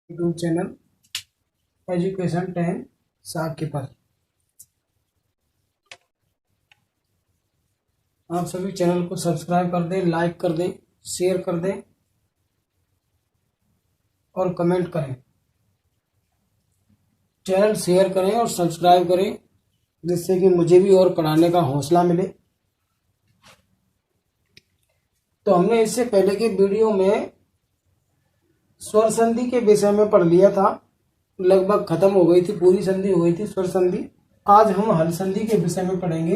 YouTube channel education 10 Saqib. आप सभी channel को सब्सक्राइब कर दें, लाइक कर दें, शेयर कर दें और कमेंट करें। चैनल शेयर करें और सब्सक्राइब करें जिससे कि मुझे भी और पढ़ाने का हौसला मिले। तो हमने इससे पहले के वीडियो में स्वर संधि के विषय में पढ़ लिया था, लगभग खत्म हो गई थी, पूरी संधि हो गई थी स्वर संधि। आज हम हल संधि के विषय में पढ़ेंगे।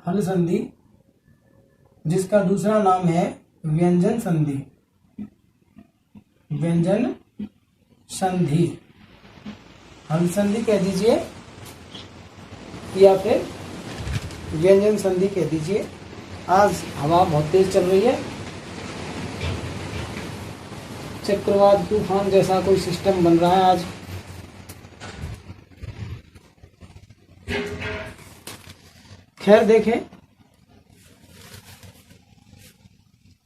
हल संधि जिसका दूसरा नाम है व्यंजन संधि। व्यंजन संधि, हल संधि कह दीजिए या फिर व्यंजन संधि कह दीजिए। आज हवा बहुत तेज चल रही है, चक्रवात तूफान जैसा कोई सिस्टम बन रहा है आज। खैर देखें,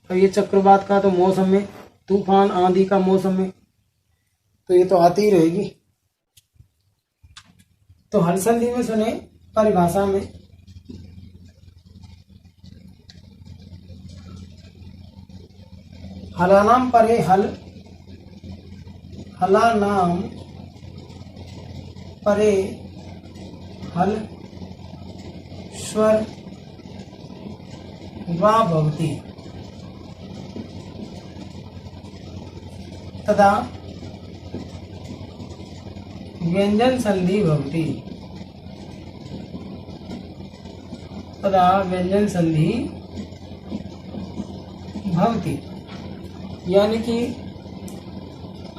तो ये चक्रवात का तो मौसम में, तूफान आंधी का मौसम में तो ये तो आती ही रहेगी। तो हल संधि में सुने परिभाषा में, हलानाम परे हल, हलानाम परे हल स्वर वा भवति तदा व्यंजन संधि भवति। तदा व्यंजन संधि भवति, यानी कि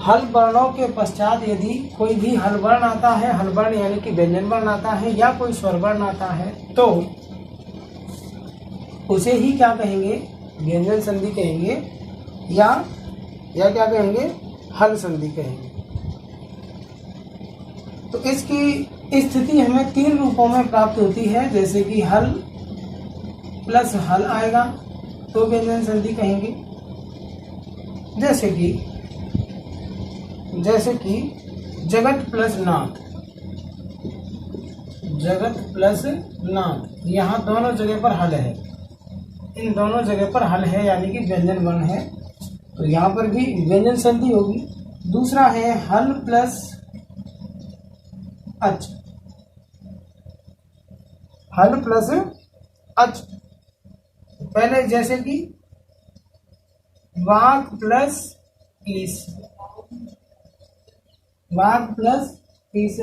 हल वर्णों के पश्चात यदि कोई भी हल वर्ण आता है, हल वर्ण यानी कि व्यंजन वर्ण आता है या कोई स्वर वर्ण आता है तो उसे ही क्या कहेंगे, व्यंजन संधि कहेंगे या क्या कहेंगे, हल संधि कहेंगे। तो इसकी स्थिति हमें तीन रूपों में प्राप्त होती है, जैसे कि हल प्लस हल आएगा तो व्यंजन संधि कहेंगे। जैसे कि जगत प्लस नाथ, जगत प्लस नाथ, यहाँ दोनों जगह पर हल है, इन दोनों जगह पर हल है यानी कि व्यंजन वर्ण है, तो यहाँ पर भी व्यंजन संधि होगी। दूसरा है हल प्लस अच, हल प्लस अच। पहले जैसे कि वाक प्लस ईस, वाक प्लस ईस,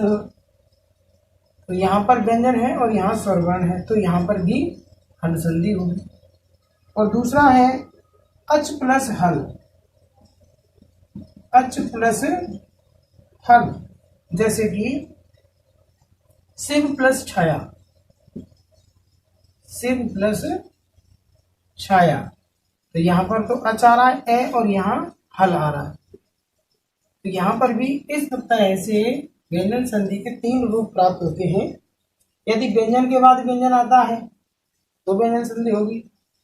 तो यहाँ पर व्यंजन है और यहाँ स्वर वर्ण है, तो यहाँ पर भी हल संधि होगी। और दूसरा है अच प्लस हल, अच प्लस हल, जैसे कि शिव प्लस छाया, शिव प्लस छाया, तो यहाँ पर तो अच आ रहा है ए और यहाँ हल आ रहा है, तो यहाँ पर भी इस तरह से व्यंजन संधि के तीन रूप प्राप्त होते हैं। यदि व्यंजन के बाद व्यंजन आता है तो व्यंजन संधि होगी,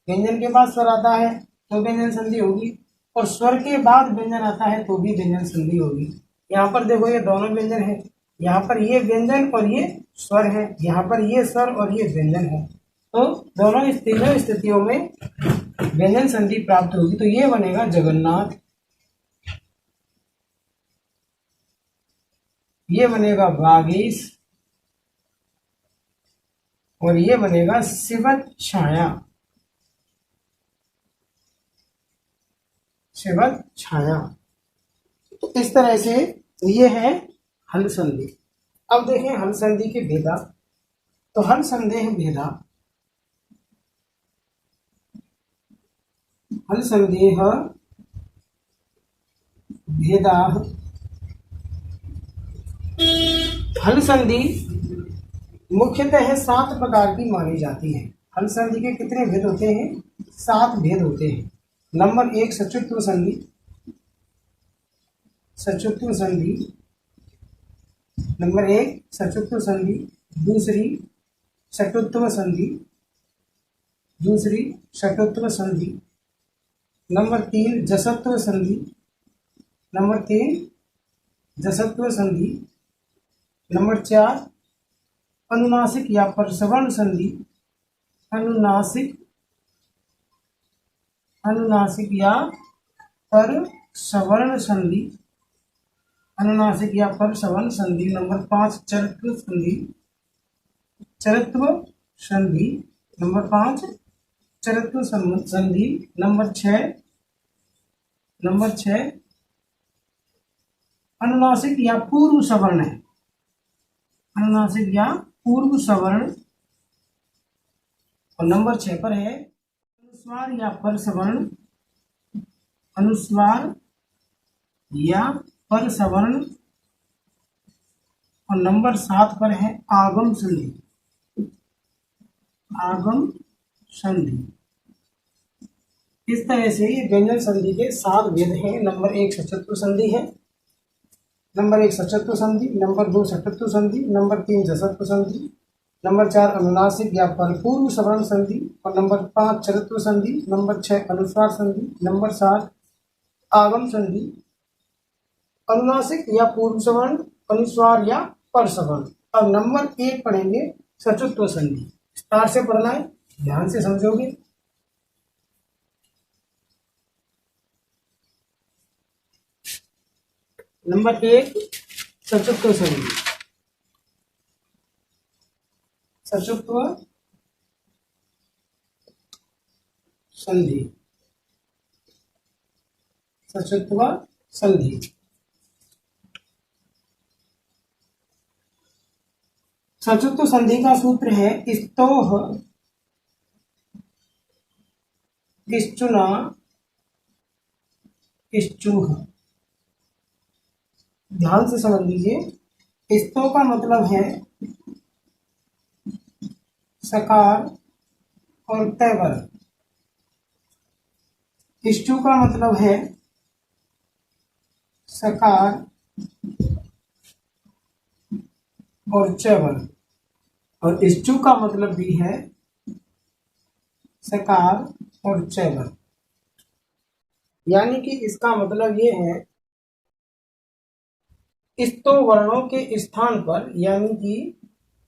व्यंजन के बाद स्वर आता है तो व्यंजन संधि होगी, और स्वर के बाद व्यंजन आता है तो भी व्यंजन संधि होगी। यहाँ पर देखो ये दोनों व्यंजन है, यहाँ पर ये व्यंजन और ये स्वर है, यहाँ पर ये स्वर और ये व्यंजन है, तो दोनों तीनों स्थितियों में व्यंजन संधि प्राप्त होगी। तो ये बनेगा जगन्नाथ, ये बनेगा वागीश और ये बनेगा शिवत छाया, शिवत छाया। तो इस तरह से ये है हल संधि। अब देखें हल संधि के भेदा। तो हल संदेह भेदा, हल संदेह भेदा। हल संधि मुख्यतः 7 प्रकार की मानी जाती है। हल संधि के कितने भेद होते हैं? 7 भेद होते हैं। नंबर 1 सचुत्व संधि, सचुत्व संधि, नंबर 1 सचुत्व संधि, दूसरी षटुत्व संधि, दूसरी षटुत्व संधि, नंबर 3 जसत्व संधि, नंबर 3 जसत्व संधि। नंबर 4 अनुनासिक या परसवर्ण संधि। अनुनासिक या परसवर्ण संधि। अनुनासिक या परसवर्ण संधि। नंबर 5 चरत्व संधि। चरत्व संधि। नंबर 5 चरत्व संधि। नंबर 6 अनुनासिक या पूर्व सवर्ण है। अनुनासिक या पूर्व सवर्ण। और नंबर 6 पर है अनुस्वार या परसवर्ण। अनुस्वार या परसवर्ण। और नंबर 7 पर है आगम संधि। आगम संधि। इस तरह से ये व्यंजन संधि के 7 भेद हैं। नंबर 1 सचत्व संधि है। नंबर 1 सचत्व संधि। नंबर 2 सटत्व संधि। नंबर 3 जसत्व संधि। नंबर 4 अनुनासिक या परपूर्व सवर्ण संधि। और नंबर 5 चरत्व संधि। नंबर 6 अनुस्वार संधि। नंबर 7 आगम संधि। अनुनासिक या पूर्व सवर्ण, अनुस्वार या परसवर्ण। अब नंबर 1 पढ़ेंगे सचत्व संधि। विस्तार से पढ़ना है, ध्यान से समझोगे। नंबर 1 सचत्व संधि। सचत्व संधि। सचत्व संधि। सचत्व संधि का सूत्र है स्तोह श्चुना श्चूह। ध्यान से समझ लीजिए। स्तो का मतलब है सकार और तैवर्ग। श्चू का मतलब है सकार और चवर्ग। और श्चू का मतलब भी है सकार और चवर्ग। यानी कि इसका मतलब ये है स्तो वर्णों के स्थान पर, यानी कि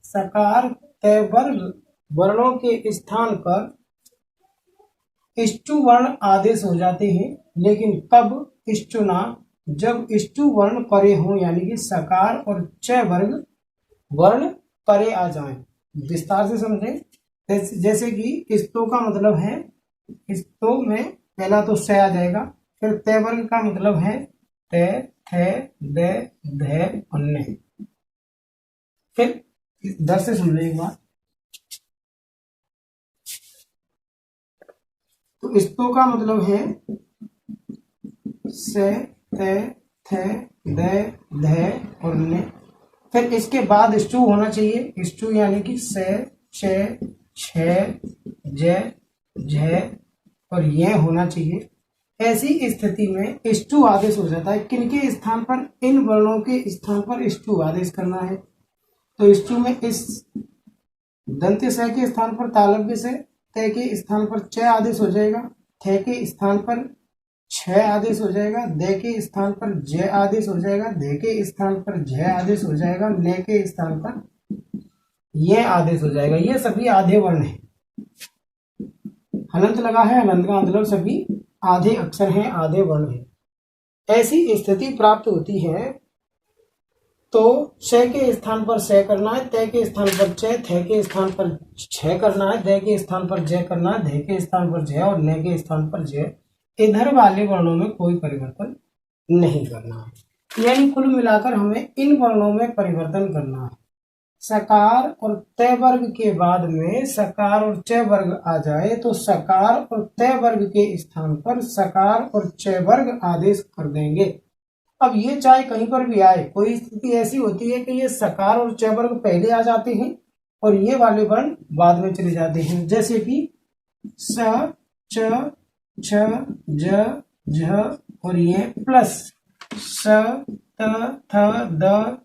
सकार तैवर्ग वर्णों के स्थान पर श्चू वर्ण आदेश हो जाते हैं। लेकिन कब श्चुना, जब श्चू वर्ण परे हों, यानी कि सकार और च वर्ग वर्ण परे आ जाएं। विस्तार से समझें। जैसे कि स्तो का मतलब है, स्तो में पहला तो स आ जाएगा, फिर तै वर्ग का मतलब है ते, थे, दे, धे और ने। फिर इधर से समझे एक बार। तो स्तो का मतलब है से, ते, थे, दे, धे और ने। फिर इसके बाद स्टू होना चाहिए। स्टू यानी कि से, चे, छे, जे, झे और ये होना चाहिए। ऐसी स्थिति में स्टू आदेश हो जाता है। किनके स्थान पर? इन वर्णों के स्थान पर स्टू आदेश करना है। तो स्टू में इस दंत्य स के स्थान पर तालव्य से, तय के स्थान पर च आदेश हो जाएगा, थे के स्थान पर छ आदेश हो जाएगा, दे के स्थान पर ज आदेश हो जाएगा, धे के स्थान पर झ आदेश हो जाएगा, ने के स्थान पर ये आदेश हो जाएगा। ये सभी आधे वर्ण है। हलंत लगा है, हलंत का मतलब सभी आधे अक्षर हैं, आधे वर्ण है। ऐसी स्थिति प्राप्त होती है तो श के स्थान पर स करना है, तय के स्थान पर च, थे के स्थान पर छ करना है, दे के स्थान पर ज करना है, धे के स्थान पर झ और ने के स्थान पर ज। इधर वाले वर्णों में कोई परिवर्तन नहीं करना है। यानी कुल मिलाकर हमें इन वर्णों में परिवर्तन करना है। सकार और तय वर्ग के बाद में सकार और च वर्ग आ जाए तो सकार और तय वर्ग के स्थान पर सकार और च वर्ग आदेश कर देंगे। अब ये चाहे कहीं पर भी आए, कोई स्थिति ऐसी होती है कि ये सकार और च वर्ग पहले आ जाते हैं और ये वाले वर्ण बाद में चले जाते हैं। जैसे कि स, च, छ, ज, झ और ये प्लस स, त, थ, द,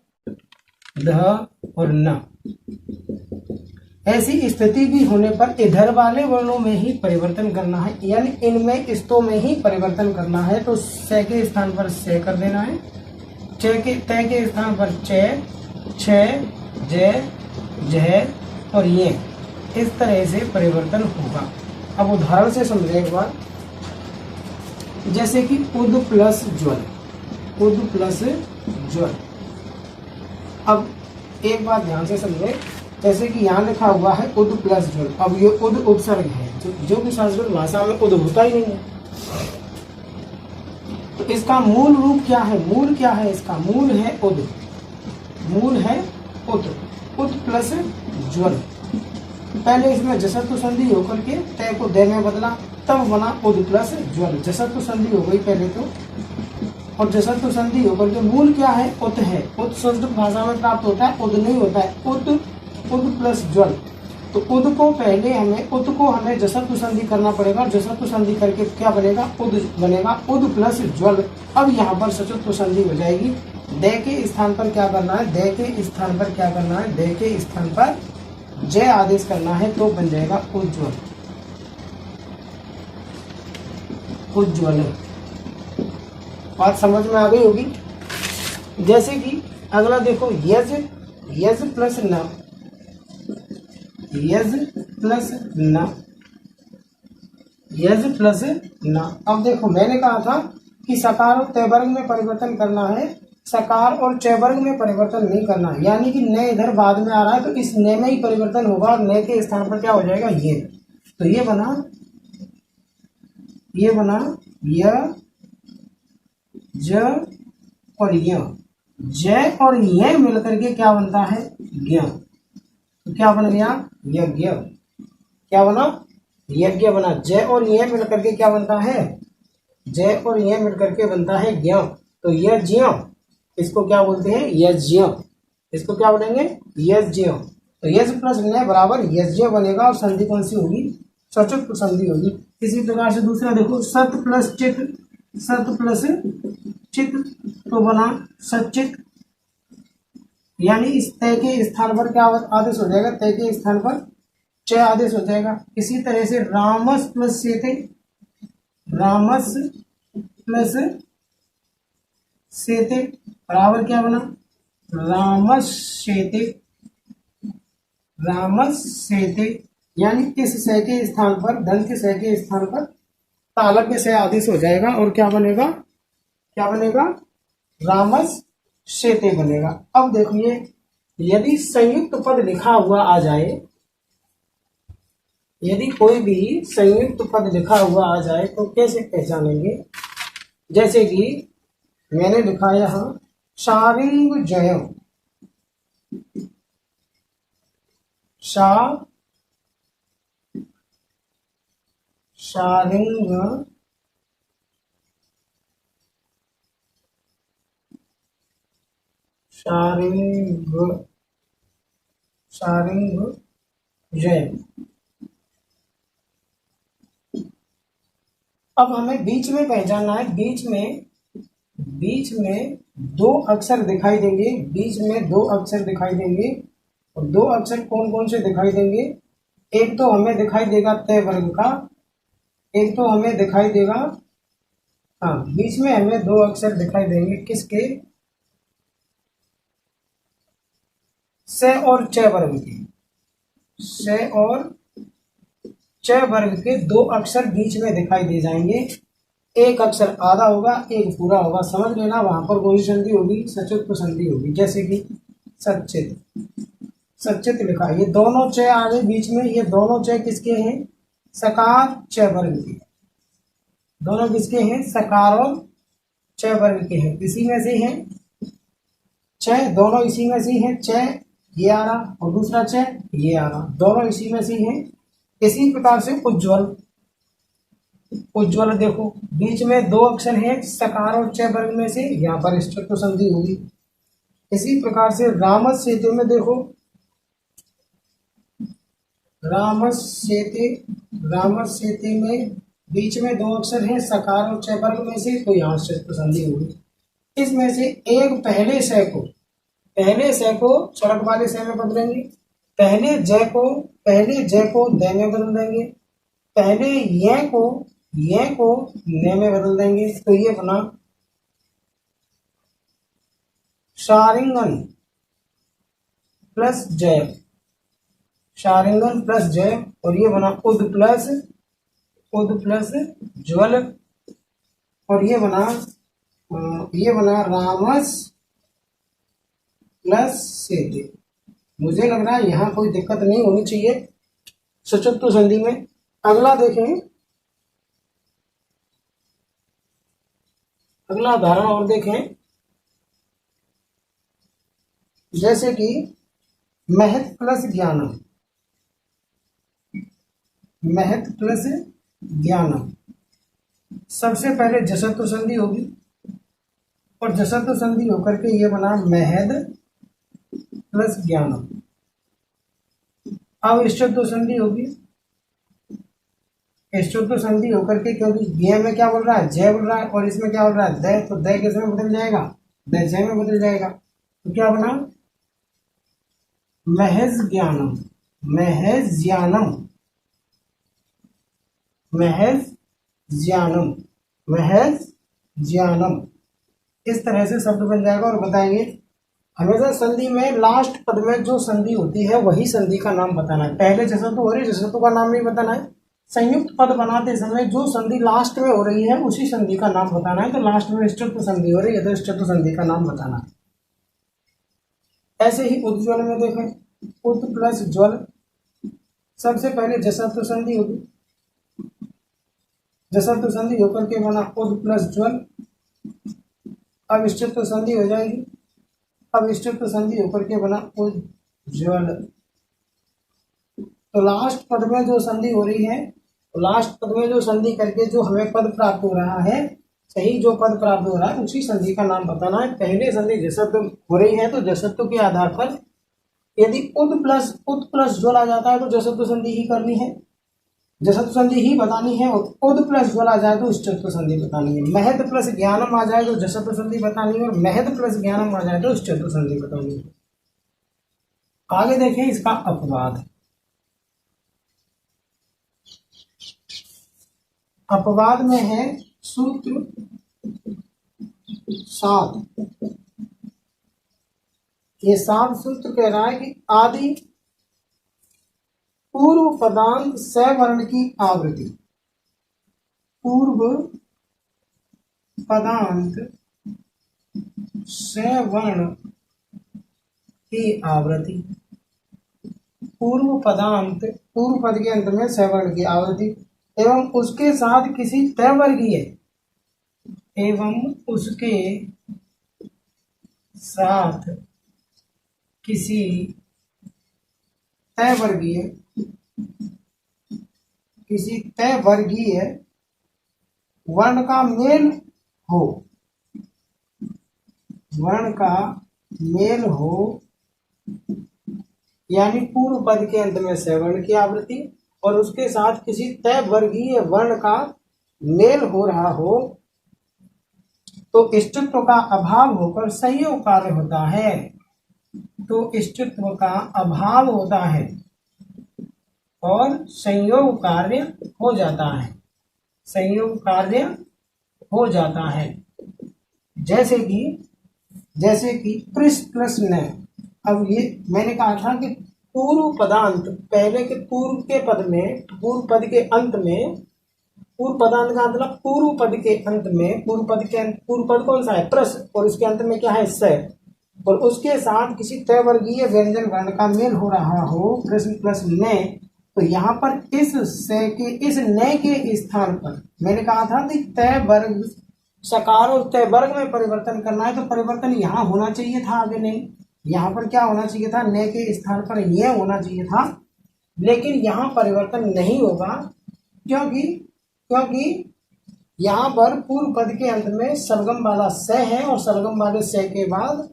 ध और न। ऐसी स्थिति भी होने पर इधर वाले वर्णों में ही परिवर्तन करना है, यानी इनमें स्तो में ही परिवर्तन करना है। तो स के स्थान पर से कर देना है, तय के स्थान पर च, छ, ज, झ और ये इस तरह से परिवर्तन होगा। अब उदाहरण से समझें एक बार, जैसे कि उद प्लस ज्वल, उद प्लस ज्वल। अब एक बात ध्यान से समझें, जैसे कि यहाँ लिखा हुआ है उद प्लस ज्वल। अब ये उद उपसर्ग है, जो कि संस्कृत भाषा में उद होता ही नहीं है। तो इसका मूल रूप क्या है? मूल क्या है इसका? मूल है उद, मूल है उद, उद प्लस ज्वल। पहले इसमें जसत्व संधि होकर के तय को दे में बदला, तब बना उद प्लस ज्वल। जसत्व संधि हो गई पहले तो, और जसत्व संधि होकर के मूल क्या है? उत है। उत संस्कृत भाषा में प्राप्त होता है, उद नहीं होता है। उद प्लस ज्वल। तो उद को पहले हमें जसत्व संधि करना पड़ेगा। जसत्व संधि करके क्या बनेगा? उद बनेगा, उद प्लस ज्वल। अब यहाँ पर सचत्व संधि हो जाएगी। दे के स्थान पर क्या करना है? दे के स्थान पर क्या करना है? दे के स्थान पर जय आदेश करना है, तो बन जाएगा उज्ज्वल, उज्ज्वल। बात समझ में आ गई होगी। जैसे कि अगला देखो, यज, यज प्लस न, यज प्लस न, यज प्लस न। अब देखो मैंने कहा था कि सकार और तय वर्ग में परिवर्तन करना है, सकार और चय वर्ग में परिवर्तन नहीं करना है। यानी कि न इधर बाद में आ रहा है, तो इस न में ही परिवर्तन होगा और न के स्थान पर क्या हो जाएगा? ये। तो ये बना य, ज और य, जय और ये मिलकर के क्या बनता है? ज्ञ। तो क्या बन गया? यज्ञ। क्या बना? यज्ञ बना। जय और ये मिलकर के क्या बनता है? जय और ये मिलकर के बनता है ज्ञ। तो यज्ञ, इसको क्या बोलते हैं? यज्ञ। इसको क्या बोलेंगे? यज्ञ। तो यज प्लस न बराबर यज्ञ बनेगा, और संधि कौन सी होगी? सचुत संधि होगी। इसी प्रकार से दूसरा देखो, सत प्लस चित, सत प्लस चित तो बना सचित। यानी इस तय के स्थान पर क्या आदेश हो जाएगा? तय के स्थान पर च आदेश हो जाएगा। इसी तरह से रामस प्लस सेते, रामस प्लस सेते बराबर क्या बना? रामस सेते, रामस सेते। यानी इस से के स्थान पर, धन के से के स्थान पर तालव्य से आदेश हो जाएगा, और क्या बनेगा? क्या बनेगा? रामस सेते बनेगा। अब देखिए, यदि संयुक्त पद लिखा हुआ आ जाए, यदि कोई भी संयुक्त पद लिखा हुआ आ जाए तो कैसे पहचानेंगे? जैसे कि मैंने लिखा यहां शारिंग जय, शारिंग जय। अब हमें बीच में पहचानना है। बीच में दो अक्षर दिखाई देंगे, बीच में दो अक्षर दिखाई देंगे। और दो अक्षर कौन कौन से दिखाई देंगे? एक तो हमें दिखाई देगा तय वर्ग का, एक तो हमें दिखाई देगा, हाँ, बीच में हमें दो अक्षर दिखाई देंगे। किसके? से और च वर्ग के, से और च वर्ग के दो अक्षर बीच में दिखाई दे जाएंगे। एक अक्षर आधा होगा, एक पूरा होगा। समझ लेना, वहां पर कोई संधि होगी, सचुत संधि होगी। जैसे कि सचित, सचित लिखा, ये दोनों च आ गए बीच में। ये दोनों च किसके हैं? सकार च वर्ग के। दोनों किसके हैं? सकार और च वर्ग के हैं। इसी में से हैं च, दोनों इसी में से हैं। च ये आ रहा और दूसरा च ये आ रहा, दोनों इसी में से हैं। इसी प्रकार से उज्ज्वल, उज्ज्वल देखो, बीच में दो अक्षर हैं सकार और च वर्ग में से, यहाँ पर स्ट्रक्ट संधि होगी। इसी प्रकार से रामस सेतु में देखो, रामस सेते में बीच में दो अक्षर हैं सकार और च वर्ग में से, तो यहाँ स्ट्रक्ट संधि होगी। इसमें से एक पहले से को सड़क वाले से में बदलेंगे, पहले जय को द में बदल देंगे, पहले ये को न में बदल देंगे। तो ये बना शारिंगन प्लस जय, शारिंगन प्लस जय, और ये बना उद प्लस ज्वल, और ये बना रामस प्लस सेते। मुझे लग रहा है यहाँ कोई दिक्कत नहीं होनी चाहिए सचुत्व संधि में। अगला देखें, अगला उदाहरण और देखें, जैसे कि महत प्लस ज्ञानम, महत प्लस ज्ञानम। सबसे पहले जसत्व संधि होगी और जसत्व संधि होकर के ये बना महद प्लस ज्ञानम। अब इष्टत्व संधि होगी, इष्टत्व संधि होकर के, क्योंकि ज्ञ में क्या बोल रहा है, जय बोल रहा है, और इसमें क्या बोल रहा है, दय, तो दय किस में बदल जाएगा, दय जय में बदल जाएगा। तो क्या बना, महज ज्ञानम, महज ज्ञानम, महज ज्ञानम, महज ज्ञानम। इस तरह से शब्द बन जाएगा। और बताएंगे हमेशा संधि में लास्ट पद में जो संधि होती है वही संधि का नाम बताना है। पहले जसत्व हो रही है, जसत्व का नाम नहीं बताना है। संयुक्त पद बनाते समय जो संधि लास्ट में हो रही है उसी संधि का नाम बताना है। तो लास्ट में इष्टत्व संधि हो रही है तो इष्टत्व संधि का नाम बताना है। ऐसे ही उज्ज्वल में देखें, उद प्लस ज्वल, सबसे पहले जसत्व संधि होगी, जसत्व संधि होकर के बना उद प्लस ज्वल। अब इष्टत्व संधि हो जाएगी, अब इष्टत्व संधि होकर के बना उज्ज्वल। तो लास्ट पद में जो संधि हो रही है, तो लास्ट पद में जो संधि करके जो हमें पद प्राप्त हो रहा है, सही जो पद प्राप्त हो रहा है उसी संधि का नाम बताना है। पहले संधि जसत्व हो रही है तो जसत्व के आधार पर यदि उद प्लस ज्वल आ जाता है तो जसत्व संधि ही करनी है, जसत्व संधि ही बतानी है। उद प्लस ज्वल आ जाए तो इष्टत्व संधि बतानी है। महद प्लस ज्ञानम आ जाए तो जसत्व संधि बतानी है, और महद प्लस ज्ञानम आ जाए तो इष्टत्व संधि बतानी है। आगे देखें इसका अपवाद। अपवाद में है सूत्र 7। ये 7 सूत्र कह रहा है कि आदि पूर्व पदांत सवर्ण की आवृत्ति, पूर्व पदांत सवर्ण की आवृत्ति, पूर्व पदांत, पूर्व पद के अंत में सवर्ण की आवृत्ति, एवं उसके साथ किसी तयवर्गीय, एवं उसके साथ किसी तयवर्गीय, किसी तयवर्गीय वर्ण का मेल हो, वर्ण का मेल हो, यानी पूर्व पद के अंत में सवर्ण की आवृत्ति और उसके साथ किसी तय वर्गीय वर्ण का मेल हो रहा हो, तो इष्टत्व का अभाव होकर संयोग कार्य होता है। तो इष्टत्व का अभाव होता है और संयोग कार्य हो जाता है, संयोग कार्य हो जाता है। जैसे कि पृष्ठ प्लस न। अब ये मैंने कहा था कि पूर्व पदांत, पहले के पूर्व के पद में, पूर्व पद के अंत में, पूर्व पदांत का मतलब पूर्व पद के अंत में, पूर्व पद के अंत, पूर्व पद कौन सा है, प्रस, और इसके अंत में क्या है, स, और उसके साथ किसी तयवर्गीय व्यंजन वर्ण का मेल हो रहा हो, प्रश्न प्लस न। तो यहाँ पर इस स के, इस न के स्थान पर मैंने कहा था कि तय वर्ग, सकार और तय वर्ग में परिवर्तन करना है, तो परिवर्तन यहाँ होना चाहिए था, आगे नहीं। यहाँ पर क्या होना चाहिए था, न के स्थान पर यह होना चाहिए था, लेकिन यहाँ परिवर्तन नहीं होगा, क्योंकि यहाँ पर पूर्व पद के अंत में सरगम वाला स है और सरगम वाले स के बाद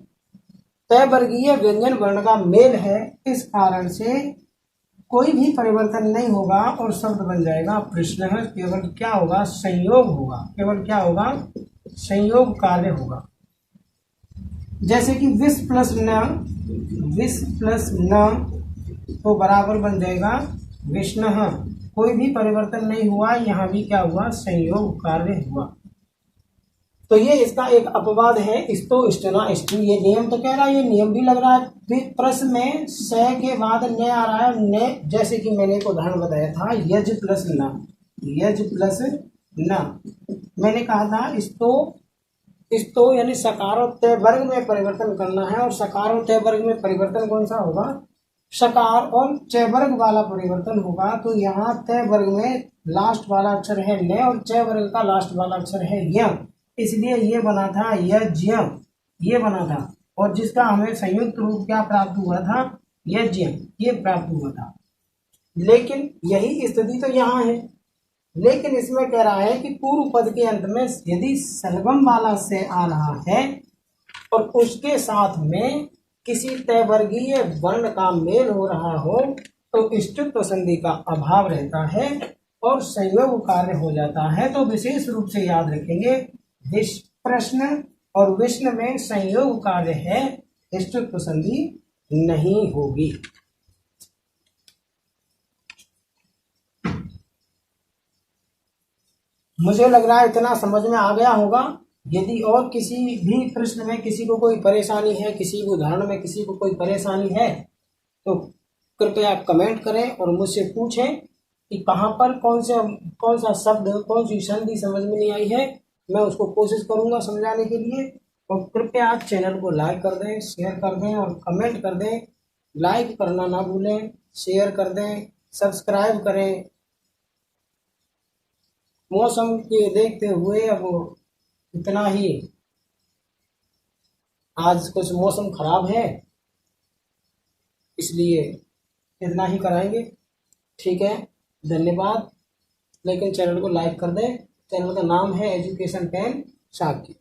तय वर्गीय व्यंजन वर्ण का मेल है। इस कारण से कोई भी परिवर्तन नहीं होगा और शब्द बन जाएगा प्रश्न। केवल क्या होगा, संयोग होगा, केवल क्या होगा, संयोग कार्य होगा। जैसे कि विष प्लस न तो बराबर बन जाएगा विष्णु। कोई भी परिवर्तन नहीं हुआ, यहाँ भी क्या हुआ, संयोग कार्य हुआ। तो ये इसका एक अपवाद है, इस्तो इष्टना इष्टि। ये नियम तो कह रहा है, ये नियम भी लग रहा है। फिर प्रश्न में स के बाद न आ रहा है, न जैसे कि मैंने एक उदाहरण बताया था, यज प्लस न, यज प्लस न। मैंने कहा था इस्तो यानी सकार और तय वर्ग में परिवर्तन करना है, और सकार और तय वर्ग में परिवर्तन कौन सा होगा, सकार और चय वर्ग वाला परिवर्तन होगा। तो यहाँ तय वर्ग में लास्ट वाला अक्षर है न, और चय वर्ग का लास्ट वाला अक्षर है य, इसलिए ये बना था यज्ञ, ये बना था। और जिसका हमें संयुक्त रूप क्या प्राप्त हुआ था, यज्ञ, ये प्राप्त हुआ था। लेकिन यही स्थिति तो यहाँ है, लेकिन इसमें कह रहा है कि पूर्व पद के अंत में यदि सलगम वाला से आ रहा है और उसके साथ में किसी तय वर्गीय वर्ण का मेल हो रहा हो, तो इष्टत्व संधि का अभाव रहता है और संयोग कार्य हो जाता है। तो विशेष रूप से याद रखेंगे, प्रश्न और विष्णु में संयोग कार्य है, इष्टत्व संधि नहीं होगी। मुझे लग रहा है इतना समझ में आ गया होगा। यदि और किसी भी प्रश्न में किसी को कोई परेशानी है, किसी उदाहरण में किसी को कोई परेशानी है, तो कृपया कमेंट करें और मुझसे पूछें कि कहाँ पर कौन सा शब्द, कौन सी संधि समझ में नहीं आई है। मैं उसको कोशिश करूंगा समझाने के लिए। और कृपया आप चैनल को लाइक कर दें, शेयर कर दें और कमेंट कर दें। लाइक करना ना भूलें, शेयर कर दें, सब्सक्राइब करें। मौसम के देखते हुए अब इतना ही, आज कुछ मौसम खराब है इसलिए इतना ही कराएंगे। ठीक है, धन्यवाद। लेकिन चैनल को लाइक कर दें। चैनल का नाम है एजुकेशन 10 साकी।